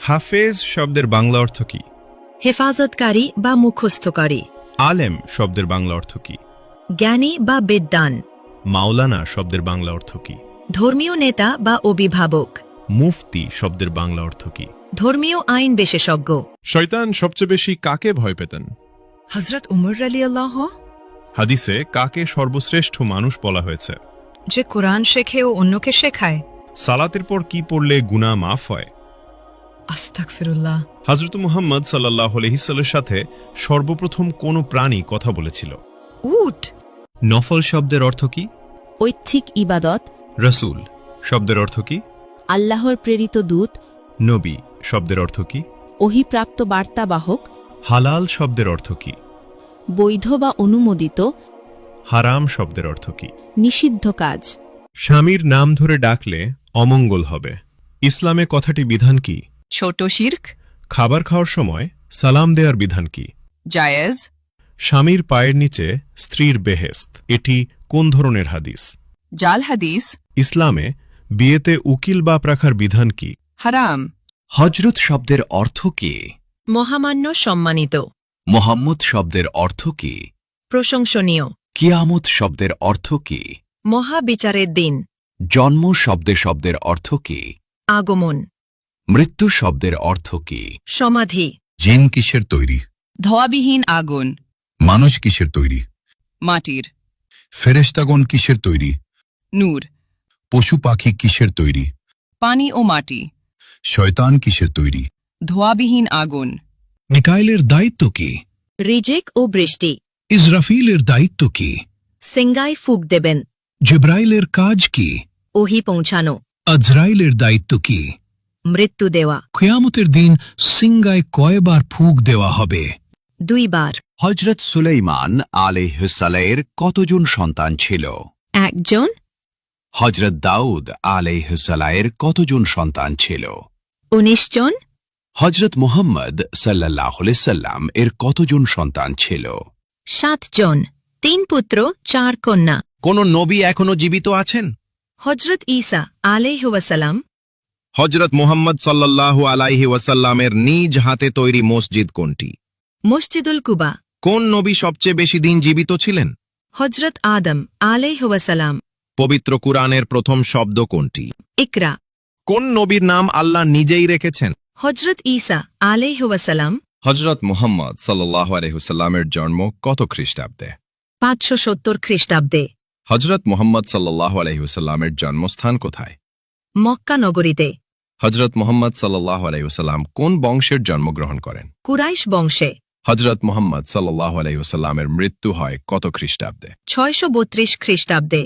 হাফেজ শব্দের বাংলা অর্থ কি? হেফাজতকারী বা মুখস্থকারী। আলেম শব্দের বাংলা অর্থ কি? জ্ঞানী বা বিদ্বান। মাওলানা শব্দের বাংলা অর্থ কি? ধর্মীয় নেতা বা অভিভাবক। মুফতি শব্দের বাংলা অর্থ কি? ধর্মীয় আইন বিশেষজ্ঞ। শয়তান সবচেয়ে বেশি কাকে ভয় পেতেন? হযরত উমর রাদিয়াল্লাহু। হাদিসে কাকে সর্বশ্রেষ্ঠ মানুষ বলা হয়েছে? যে কোরআন শেখে ও অন্যকে শেখায়। সালাতের পর কি পড়লে গুনাহ মাফ হয়? আস্তাগফিরুল্লাহ। হযরত মুহাম্মদ সাল্লাল্লাহু আলাইহি সাল্লামের সাথে সর্বপ্রথম কোন প্রাণী কথা বলেছিল? উট। নফল শব্দের অর্থ কি? ঐচ্ছিক ইবাদত। রাসূল শব্দের অর্থ কি? আল্লাহর প্রেরিত দূত। নবী শব্দের অর্থ কি? ওহীপ্রাপ্ত বার্তাবাহক। হালাল শব্দের অর্থ কি? বৈধ বা অনুমোদিত। হারাম শব্দের অর্থ কি? নিষিদ্ধ কাজ। স্বামীর নাম ধরে ডাকলে অমঙ্গল হবে। ইসলামে কথাটি বিধান কি? ছোট শিরক। খাবার খাওয়ার সময় সালাম দেওয়ার বিধান কি? জায়েজ। স্বামীর পায়ের নিচে স্ত্রীর বেহেশত, এটি কোন ধরনের হাদিস? জাল হাদিস। ইসলামে বিয়েতে উকিল বাপ রাখার বিধান কি? হারাম। হজরত শব্দের অর্থ কি? মহামান্য, সম্মানিত। মোহাম্মদ শব্দের অর্থ কি? প্রশংসনীয়। কিয়ামত শব্দের অর্থ কি? মহাবিচারের দিন। জন্ম শব্দের অর্থ কি? আগমন। মৃত্যু শব্দের অর্থ কি? সমাধি। জিন কিসের তৈরি? ধোয়াবিহীন আগুন। মানুষ কিসের তৈরি? মাটির। ফেরেশতাগণ কিসের তৈরি? নূর। পশু পাখি কিসের তৈরি? পানি ও মাটি। শয়তান কিসের তৈরি? ধোয়াবিহীন আগুন। মিকাইলের দায়িত্ব কি? রিজিক ও বৃষ্টি। ইসরাফিলের দায়িত্ব কি? সিঙ্গায় ফুক দেবেন। জিবরাইলের কাজ কি? ওহি পৌঁছানো। আজরাইলের দায়িত্ব কি? মৃত্যু দেওয়া। কিয়ামতের দিন সিঙ্গায় কয়বার ফুঁক দেওয়া হবে? 2 বার। হজরত সুলাইমান আলাইহিসসালামের কতজন সন্তান ছিল? 1 জন। হজরত দাউদ আলাইহিসসালামের কতজন সন্তান ছিল? 19 জন। হজরত মুহাম্মদ সাল্লাল্লাহু আলাইহি সাল্লাম এর কতজন সন্তান ছিল? 7 জন। 3 পুত্র 4 কন্যা। কোন নবী এখনো জীবিত আছেন? হজরত ঈসা আলাইহি ওয়াসাল্লাম। হজরত মুহাম্মদ সাল্লাল্লাহু আলাইহি ওয়াসাল্লামের নিজ হাতে তৈরি মসজিদ কোনটি? মসজিদুল কুবা। কোন নবী সবচেয়ে বেশি দিন জীবিত ছিলেন? হজরত আদম আলাইহি ওয়াসাল্লাম। পবিত্র কুরআনের প্রথম শব্দ কোনটি? ইকরা। কোন নবীর নাম আল্লাহ নিজেই রেখেছেন? হজরত ঈসা আলাইহি ওয়াসাল্লাম। হজরত মুহাম্মদ সাল্লাল্লাহু আলাইহি ওয়াসাল্লামের জন্ম কত খ্রিস্টাব্দে? 570 খ্রিস্টাব্দে। হজরত মুহাম্মদ সাল্লাল্লাহু আলাইহি ওয়াসাল্লামের জন্মস্থান কোথায়? মক্কা নগরীতে। হজরত মুহাম্মদ সাল্লাল্লাহু আলাইহি ওয়াসাল্লাম কোন বংশের জন্মগ্রহণ করেন? কুরাইশ বংশে। হজরত মুহাম্মদ সাল্লাল্লাহু আলাইহি ওয়াসাল্লামের মৃত্যু হয় কত খ্রিস্টাব্দে? 632 খ্রিস্টাব্দে।